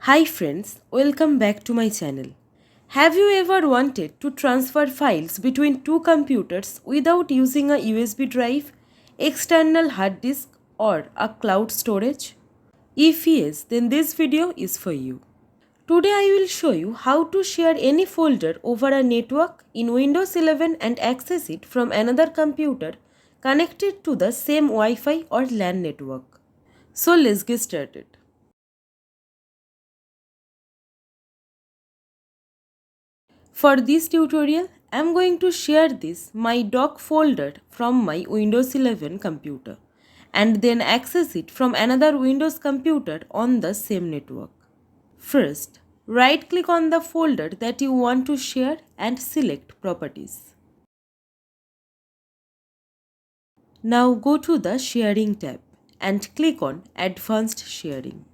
Hi friends, welcome back to my channel. Have you ever wanted to transfer files between two computers without using a USB drive, external hard disk or a cloud storage? If yes, then this video is for you. Today I will show you how to share any folder over a network in Windows 11 and access it from another computer connected to the same Wi-Fi or LAN network. So let's get started. For this tutorial, I am going to share this my doc folder from my Windows 11 computer and then access it from another Windows computer on the same network. First, right click on the folder that you want to share and select Properties. Now go to the Sharing tab and click on Advanced Sharing.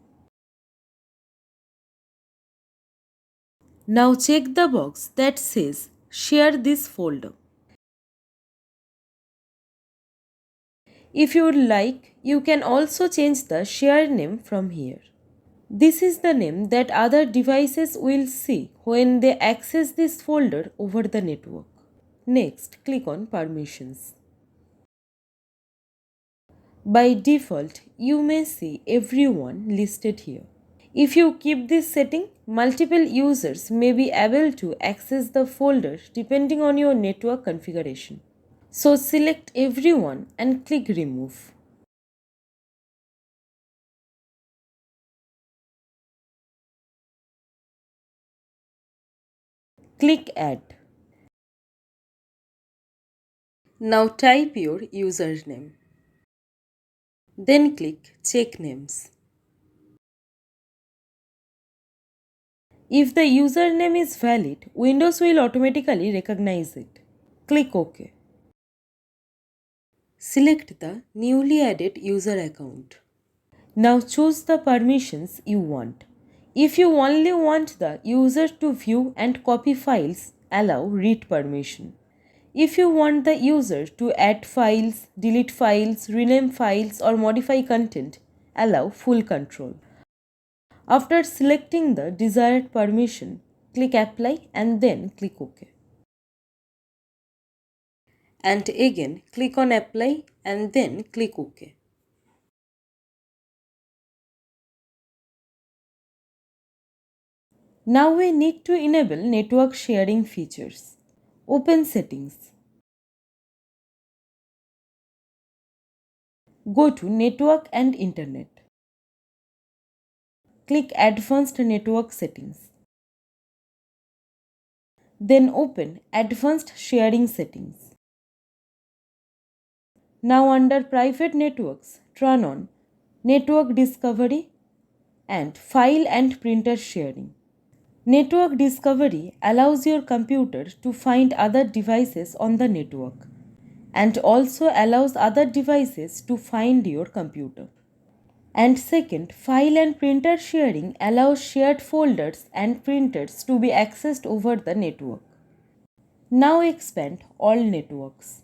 Now check the box that says Share this folder. If you would like, you can also change the share name from here. This is the name that other devices will see when they access this folder over the network. Next, click on Permissions. By default, you may see everyone listed here. If you keep this setting, multiple users may be able to access the folder depending on your network configuration. So select everyone and click Remove. Click Add. Now type your username. Then click Check Names. If the username is valid, Windows will automatically recognize it. Click OK. Select the newly added user account. Now choose the permissions you want. If you only want the user to view and copy files, allow read permission. If you want the user to add files, delete files, rename files or modify content, allow full control. After selecting the desired permission, click Apply and then click OK. And again click on Apply and then click OK. Now we need to enable network sharing features. Open Settings. Go to Network and Internet. Click Advanced Network Settings. Then open Advanced Sharing Settings. Now under Private Networks, turn on Network Discovery and File and Printer Sharing. Network Discovery allows your computer to find other devices on the network and also allows other devices to find your computer. And second, File and Printer Sharing allows shared folders and printers to be accessed over the network. Now expand All Networks.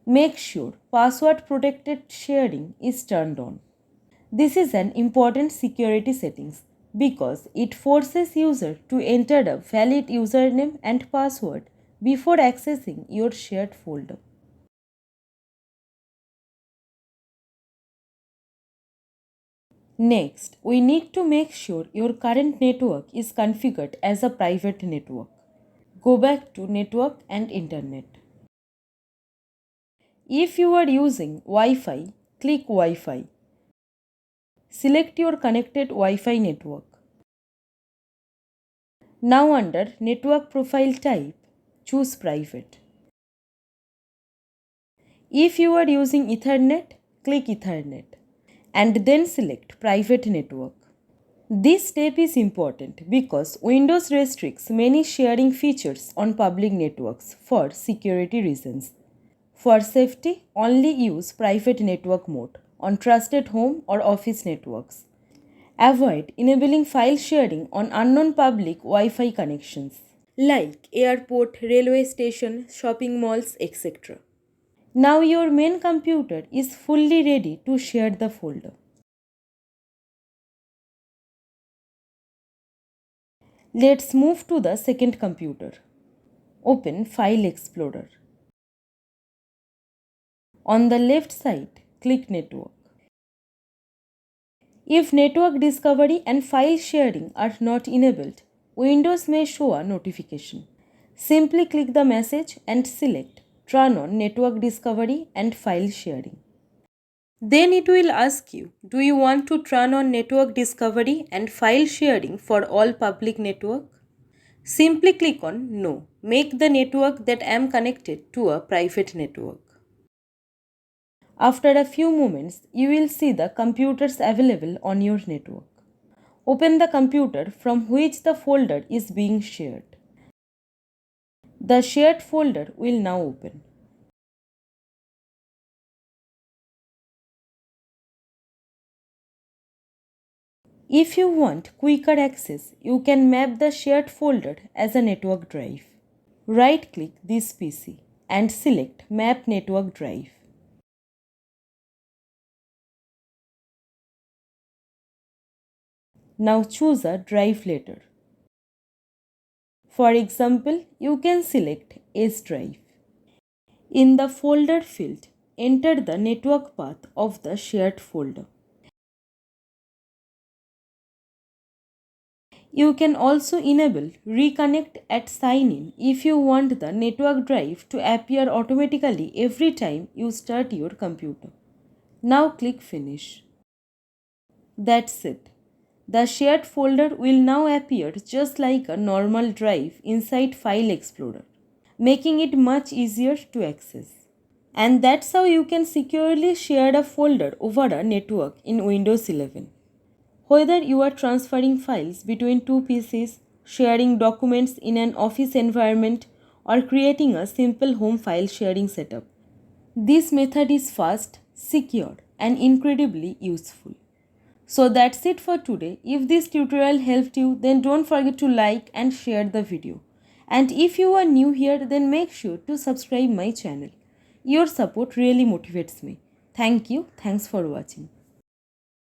Make sure password protected sharing is turned on. This is an important security settings because it forces user to enter a valid username and password before accessing your shared folder. Next, we need to make sure your current network is configured as a private network. Go back to Network and Internet. If you are using Wi-Fi, click Wi-Fi. Select your connected Wi-Fi network. Now under Network Profile Type, choose Private. If you are using Ethernet, click Ethernet and then select Private Network. This step is important because Windows restricts many sharing features on public networks for security reasons. For safety, only use private network mode on trusted home or office networks. Avoid enabling file sharing on unknown public Wi-Fi connections like airport, railway station, shopping malls, etc. Now your main computer is fully ready to share the folder. Let's move to the second computer. Open File Explorer. On the left side, click Network. If network discovery and file sharing are not enabled, Windows may show a notification. Simply click the message and select Turn on Network Discovery and File Sharing. Then it will ask you, do you want to turn on network discovery and file sharing for all public network? Simply click on No. Make the network that I am connected to a private network. After a few moments, you will see the computers available on your network. Open the computer from which the folder is being shared. The shared folder will now open. If you want quicker access, you can map the shared folder as a network drive. Right-click this PC and select Map Network Drive. Now choose a drive letter. For example, you can select S drive. In the folder field, enter the network path of the shared folder. You can also enable Reconnect at Sign In if you want the network drive to appear automatically every time you start your computer. Now click Finish. That's it. The shared folder will now appear just like a normal drive inside File Explorer, making it much easier to access. And that's how you can securely share a folder over a network in Windows 11. Whether you are transferring files between two PCs, sharing documents in an office environment, or creating a simple home file sharing setup, this method is fast, secure, and incredibly useful. So that's it for today. If this tutorial helped you, then don't forget to like and share the video. And if you are new here, then make sure to subscribe my channel. Your support really motivates me. Thank you. Thanks for watching.